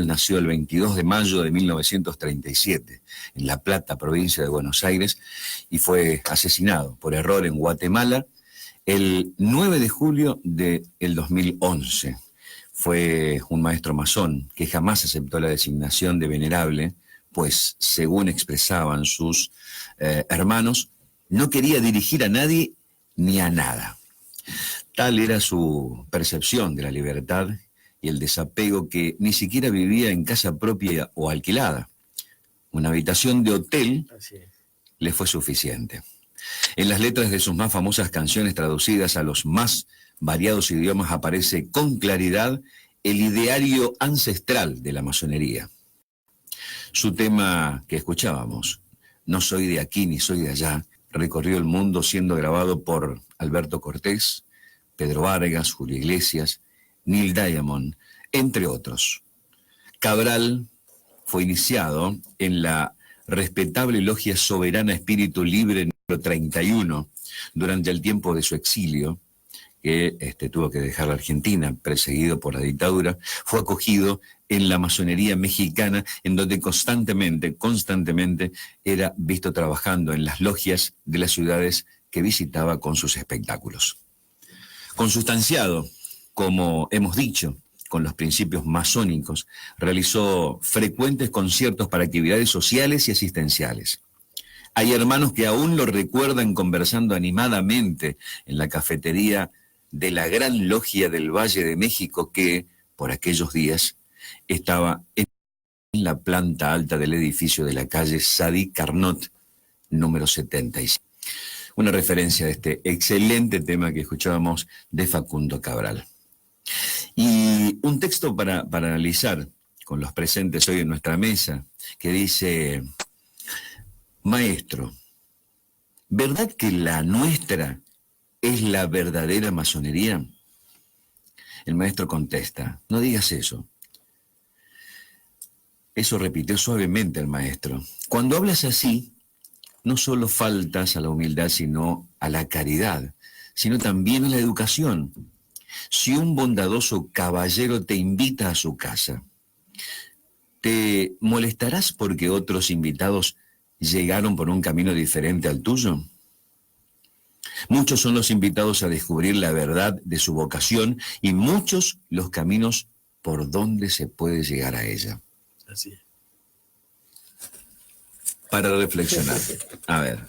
nació el 22 de mayo de 1937 en La Plata, provincia de Buenos Aires, y fue asesinado por error en Guatemala el 9 de julio del 2011. Fue un maestro masón que jamás aceptó la designación de venerable, pues, según expresaban sus hermanos, no quería dirigir a nadie ni a nada. Tal era su percepción de la libertad y el desapego que ni siquiera vivía en casa propia o alquilada. Una habitación de hotel le fue suficiente. En las letras de sus más famosas canciones traducidas a los más variados idiomas aparece con claridad el ideario ancestral de la masonería. Su tema que escuchábamos, No soy de aquí ni soy de allá, recorrió el mundo siendo grabado por Alberto Cortés, Pedro Vargas, Julio Iglesias, Neil Diamond, entre otros. Cabral fue iniciado en la respetable logia Soberana Espíritu Libre número 31 durante el tiempo de su exilio, que tuvo que dejar la Argentina, perseguido por la dictadura. Fue acogido en la masonería mexicana, en donde constantemente era visto trabajando en las logias de las ciudades que visitaba con sus espectáculos. Consustanciado, como hemos dicho, con los principios masónicos, realizó frecuentes conciertos para actividades sociales y asistenciales. Hay hermanos que aún lo recuerdan conversando animadamente en la cafetería de la Gran Logia del Valle de México, que, por aquellos días, estaba en la planta alta del edificio de la calle Sadi Carnot, número 76. Una referencia a este excelente tema que escuchábamos de Facundo Cabral. Y un texto para analizar con los presentes hoy en nuestra mesa, que dice: Maestro, ¿verdad que la nuestra es la verdadera masonería? El maestro contesta: no digas eso. Eso repitió suavemente el maestro. Cuando hablas así, no solo faltas a la humildad, sino a la caridad, sino también a la educación. Si un bondadoso caballero te invita a su casa, ¿te molestarás porque otros invitados llegaron por un camino diferente al tuyo? Muchos son los invitados a descubrir la verdad de su vocación y muchos los caminos por donde se puede llegar a ella. Así es. Para reflexionar. A ver.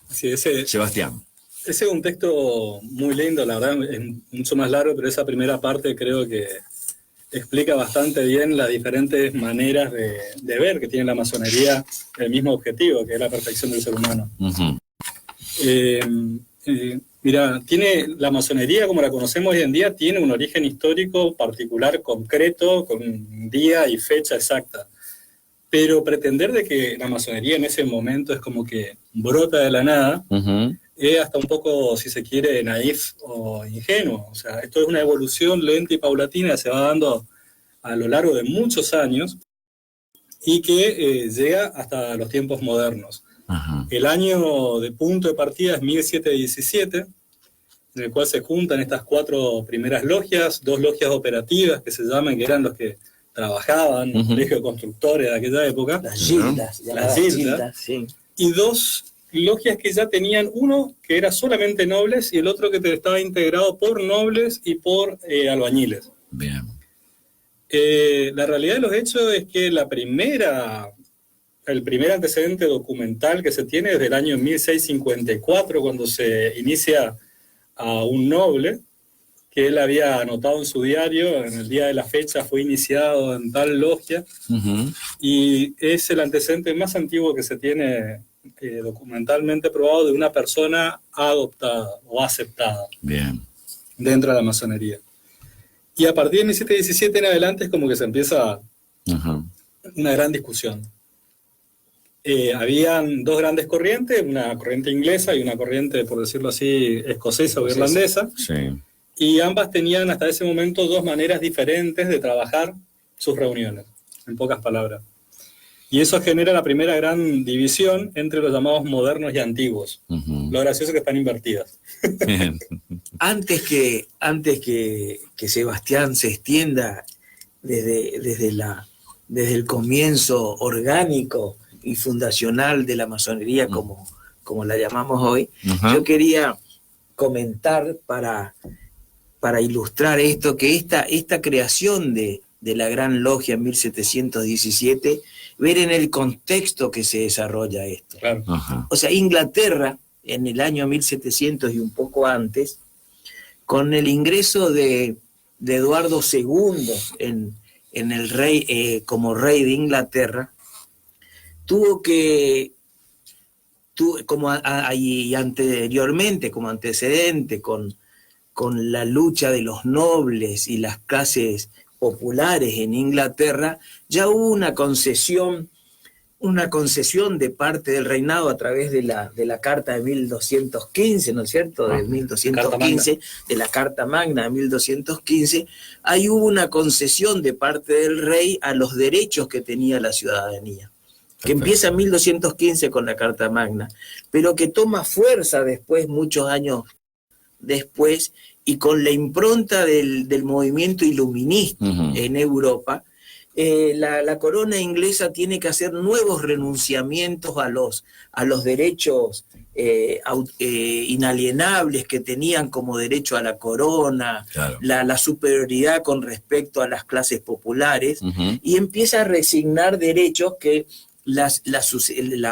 Sí, Sebastián. Ese es un texto muy lindo, la verdad es mucho más largo, pero esa primera parte creo que explica bastante bien las diferentes maneras de ver que tiene la masonería el mismo objetivo, que es la perfección del ser humano. Uh-huh. Mira, la masonería como la conocemos hoy en día tiene un origen histórico particular, concreto, con día y fecha exacta. Pero pretender de que la masonería en ese momento es como que brota de la nada, Uh-huh. es hasta un poco, si se quiere, naif o ingenuo. O sea, esto es una evolución lenta y paulatina que se va dando a lo largo de muchos años y que llega hasta los tiempos modernos. Uh-huh. El año de punto de partida es 1717, en el cual se juntan estas 4 primeras logias, 2 logias operativas que se llaman, que eran los que trabajaban en el colegio de constructores de aquella época. Las gildas. Las gildas, sí. Y 2 logias que ya tenían, uno que era solamente nobles y el otro que estaba integrado por nobles y por albañiles. Bien. La realidad de los hechos es que el primer antecedente documental que se tiene es del año 1654, cuando se inicia a un noble, que él había anotado en su diario, en el día de la fecha fue iniciado en tal logia, Uh-huh. y es el antecedente más antiguo que se tiene documentalmente probado de una persona adoptada o aceptada. Bien. Dentro de la masonería. Y a partir de 1717 en adelante es como que se empieza Uh-huh. una gran discusión. Habían 2 grandes corrientes, una corriente inglesa y una corriente, por decirlo así, escocesa o irlandesa. Sí. Y ambas tenían hasta ese momento 2 maneras diferentes de trabajar sus reuniones, en pocas palabras. Y eso genera la primera gran división entre los llamados modernos y antiguos. Uh-huh. Lo gracioso es que están invertidas. Antes que Sebastián se extienda, desde el comienzo orgánico y fundacional de la masonería, como la llamamos hoy. Yo quería comentar para ilustrar esto, que esta creación de la Gran Logia en 1717, ver en el contexto que se desarrolla esto. Claro. O sea, Inglaterra, en el año 1700 y un poco antes, con el ingreso de Eduardo II en el rey, como rey de Inglaterra, y anteriormente, como antecedente, con la lucha de los nobles y las clases populares en Inglaterra, ya hubo una concesión de parte del reinado a través de la Carta de 1215, ¿no es cierto?, de 1215, de la Carta Magna de 1215, ahí hubo una concesión de parte del rey a los derechos que tenía la ciudadanía, que empieza en 1215 con la Carta Magna, pero que toma fuerza después, muchos años después, y con la impronta del movimiento iluminista en Europa, la corona inglesa tiene que hacer nuevos renunciamientos a los derechos inalienables que tenían como derecho a la corona, claro, la superioridad con respecto a las clases populares, y empieza a resignar derechos que la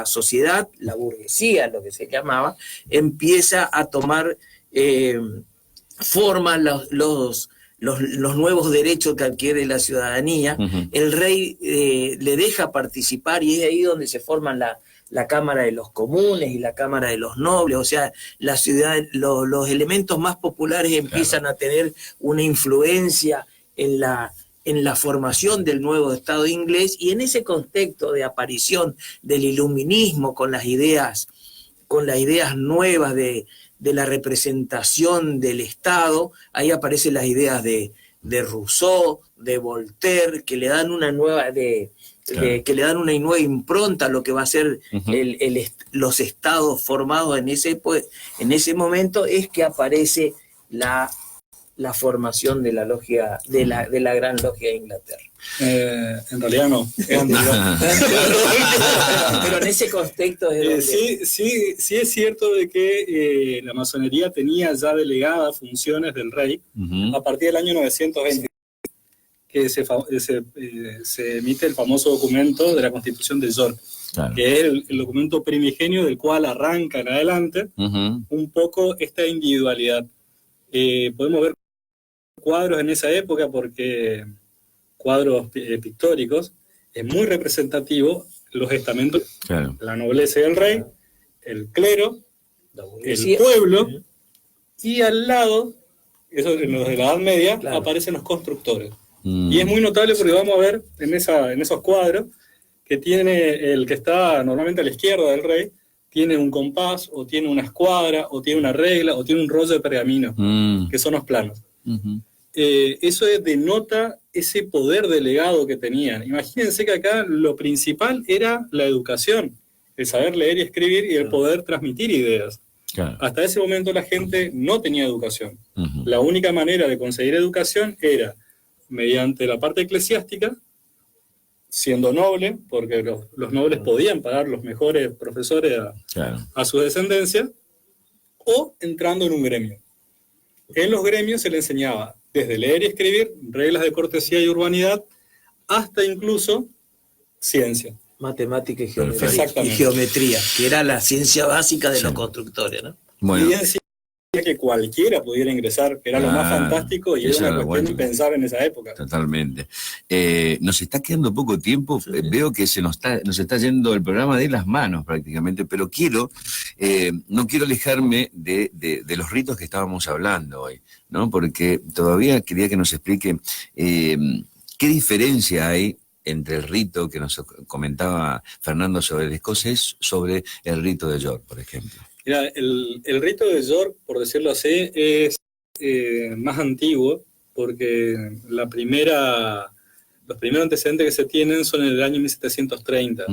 sociedad, la burguesía, lo que se llamaba, empieza a tomar forma los nuevos derechos que adquiere la ciudadanía. El rey le deja participar, y es ahí donde se forman la Cámara de los Comunes y la Cámara de los Nobles. O sea, la ciudad, los elementos más populares empiezan a tener una influencia en la formación del nuevo Estado inglés, y en ese contexto de aparición del iluminismo con las ideas nuevas de la representación del Estado, ahí aparecen las ideas de Rousseau, de Voltaire, que le dan una nueva impronta a lo que va a ser los estados formados en ese momento. Es que aparece la formación de la logia, de la Gran Logia de Inglaterra. En realidad no. Pero en ese contexto sí es cierto de que la masonería tenía ya delegadas funciones del rey a partir del año 920, que se emite el famoso documento de la Constitución de York, claro, que es el documento primigenio del cual arranca en adelante un poco esta individualidad. Podemos ver cuadros en esa época, porque cuadros pictóricos, es muy representativo los estamentos, claro, la nobleza y el rey, el clero, el pueblo, y al lado, eso en los de la Edad Media, claro, aparecen los constructores. Y es muy notable porque vamos a ver en esos cuadros que tiene el que está normalmente a la izquierda del rey, tiene un compás, o tiene una escuadra, o tiene una regla, o tiene un rollo de pergamino, que son los planos. Eso denota ese poder delegado que tenían. Imagínense que acá lo principal era la educación, el saber leer y escribir y el poder transmitir ideas. Claro. Hasta ese momento la gente no tenía educación. La única manera de conseguir educación era mediante la parte eclesiástica, siendo noble, porque los nobles podían pagar los mejores profesores a su descendencia, o entrando en un gremio. En los gremios se le enseñaba desde leer y escribir, reglas de cortesía y urbanidad, hasta incluso ciencia. Matemática y geometría, que era la ciencia básica de los constructores, ¿no? Bueno. Y decía que cualquiera pudiera ingresar, que era lo más fantástico, y era una cuestión impensable en esa época. Totalmente. Nos está quedando poco tiempo, veo que nos está yendo el programa de las manos prácticamente, pero no quiero alejarme de los ritos que estábamos hablando hoy, ¿no? Porque todavía quería que nos explique qué diferencia hay entre el rito que nos comentaba Fernando sobre el escocés, sobre el rito de York, por ejemplo. Mira, el rito de York, por decirlo así, es más antiguo, porque los primeros antecedentes que se tienen son en el año 1730.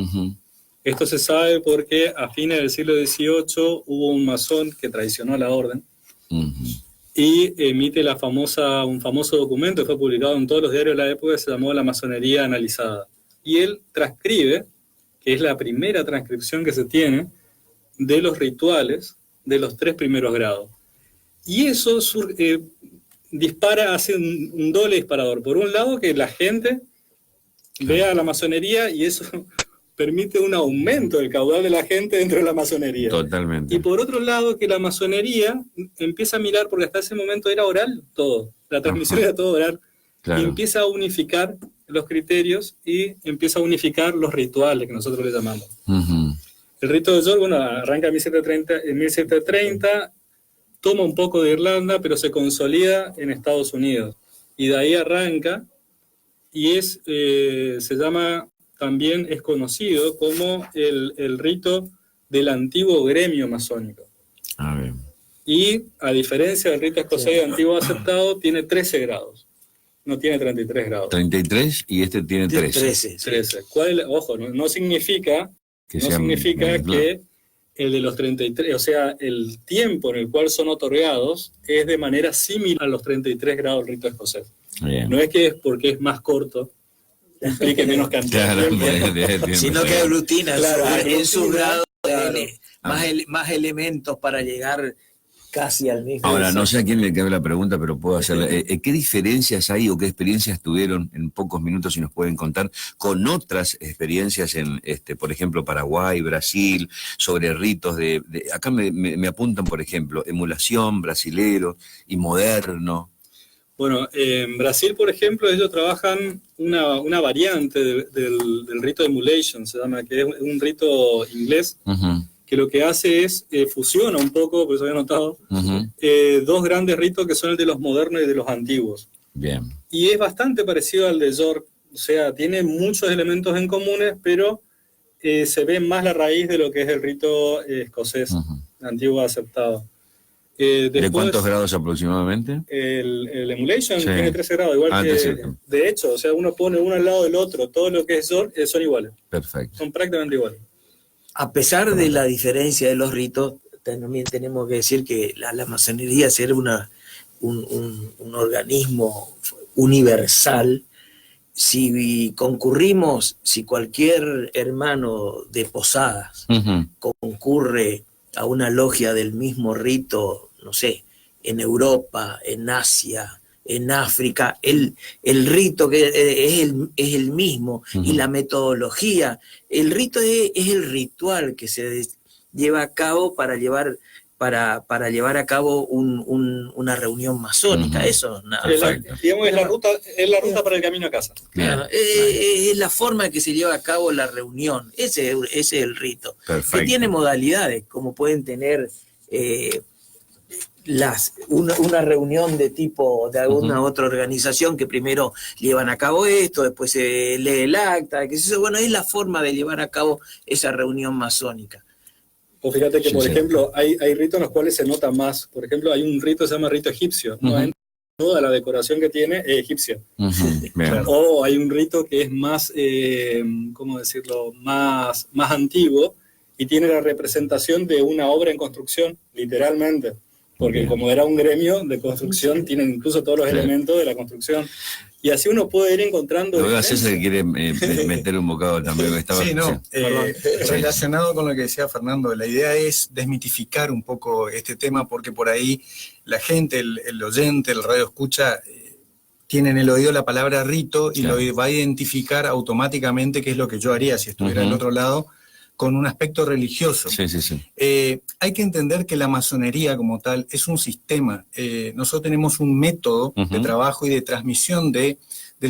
Esto se sabe porque a fines del siglo XVIII hubo un masón que traicionó a la orden, y emite un famoso documento que fue publicado en todos los diarios de la época, que se llamó La Masonería Analizada. Y él transcribe, que es la primera transcripción que se tiene, de los rituales de los 3 primeros grados. Y eso hace un doble disparador. Por un lado, que la gente vea la masonería y eso permite un aumento del caudal de la gente dentro de la masonería. Totalmente. Y por otro lado, que la masonería empieza a mirar, porque hasta ese momento era oral todo, la transmisión era todo oral, claro. Y empieza a unificar los criterios y empieza a unificar los rituales que nosotros le llamamos. El rito de York, arranca en 1730, toma un poco de Irlanda, pero se consolida en Estados Unidos. Y de ahí arranca, y también es conocido como el rito del antiguo gremio masónico. Y a diferencia del rito escocés antiguo aceptado, tiene 13 grados. No tiene 33 grados. 33 y este tiene 13. 13. Ojo, no significa que el de los 33, o sea, el tiempo en el cual son otorgados es de manera similar a los 33 grados del rito escocés. Bien. No es que es porque es más corto, implique menos cantidad de tiempo, sino que aglutina en su grado claro. más elementos para llegar casi al mismo. Ahora, no sé a quién le cabe la pregunta, pero puedo hacerla. ¿Qué diferencias hay o qué experiencias tuvieron en pocos minutos, si nos pueden contar, con otras experiencias en, por ejemplo, Paraguay, Brasil, sobre ritos acá me apuntan, por ejemplo, emulación, brasilero y moderno? Bueno, en Brasil, por ejemplo, ellos trabajan una variante del rito de emulation, se llama, que es un rito inglés, que lo que hace es fusiona un poco, por eso había notado, dos grandes ritos que son el de los modernos y de los antiguos. Bien. Y es bastante parecido al de York, o sea, tiene muchos elementos en comunes, pero se ve más la raíz de lo que es el rito escocés, antiguo aceptado. Después, ¿de cuántos grados aproximadamente? El emulation tiene 13 grados, igual que... De hecho, o sea, uno pone uno al lado del otro, todo lo que es York son iguales. Perfecto. Son prácticamente iguales. A pesar de la diferencia de los ritos, también tenemos que decir que la masonería, ser un organismo universal, si concurrimos, si cualquier hermano de Posadas concurre a una logia del mismo rito, no sé, en Europa, en Asia, en África, el rito que es el mismo, y la metodología. El rito es el ritual que se lleva a cabo para llevar a cabo una reunión masónica. Eso nada. Digamos, es la ruta para el camino a casa. Claro, es la forma en que se lleva a cabo la reunión. Ese es el rito. Perfecto. Que tiene modalidades, como pueden tener una reunión de tipo de alguna otra organización, que primero llevan a cabo esto, después se lee el acta, que eso, bueno, es la forma de llevar a cabo esa reunión masónica. O fíjate que, por ejemplo, hay ritos en los cuales se nota más. Por ejemplo, hay un rito que se llama rito egipcio, ¿no? Toda la decoración que tiene es egipcia. O hay un rito que es más, ¿cómo decirlo?, más antiguo, y tiene la representación de una obra en construcción, literalmente. Porque como era un gremio de construcción, tienen incluso todos los elementos de la construcción. Y así uno puede ir encontrando... Lo veo a César que quiere meter un bocado también. Relacionado con lo que decía Fernando, la idea es desmitificar un poco este tema, porque por ahí la gente, el oyente, el radio escucha, tiene en el oído la palabra rito y lo va a identificar automáticamente, que es lo que yo haría si estuviera del otro lado, con un aspecto religioso. Hay que entender que la masonería como tal es un sistema. Nosotros tenemos un método de trabajo y de transmisión del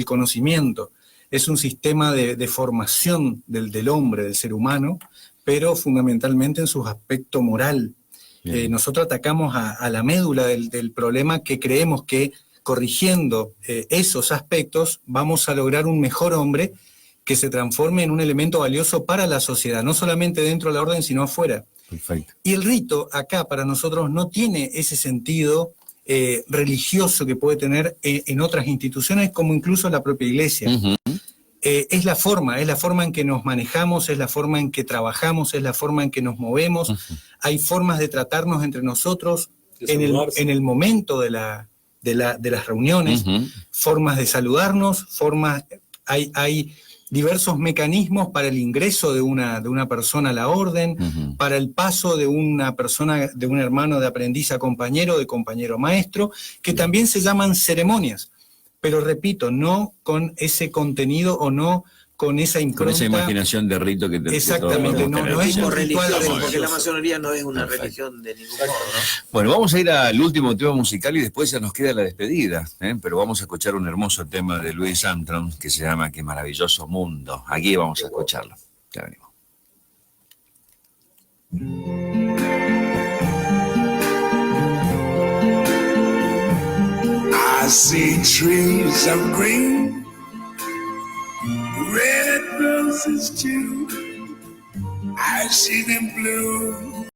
conocimiento. Es un sistema de formación del hombre, del ser humano, pero fundamentalmente en su aspecto moral. Nosotros atacamos a la médula del problema, que creemos que corrigiendo esos aspectos vamos a lograr un mejor hombre que se transforme en un elemento valioso para la sociedad, no solamente dentro de la orden, sino afuera. Perfecto. Y el rito acá para nosotros no tiene ese sentido religioso que puede tener en otras instituciones, como incluso la propia iglesia. Es la forma en que nos manejamos, es la forma en que trabajamos, es la forma en que nos movemos. Hay formas de tratarnos entre nosotros, saludarse. en el momento de las reuniones, formas de saludarnos, hay diversos mecanismos para el ingreso de una persona a la orden, para el paso de una persona, de un hermano de aprendiz a compañero, de compañero a maestro, que también se llaman ceremonias, pero repito, no con ese contenido o no con esa impronta. Con esa imaginación de rito que te exactamente, no es un ritual porque la masonería no es una religión de ningún modo, ¿no? Bueno, vamos a ir al último tema musical y después ya nos queda la despedida, pero vamos a escuchar un hermoso tema de Louis Armstrong que se llama Qué maravilloso mundo. Aquí vamos a escucharlo. Ya venimos. I see trees of green, red roses too. I see them bloom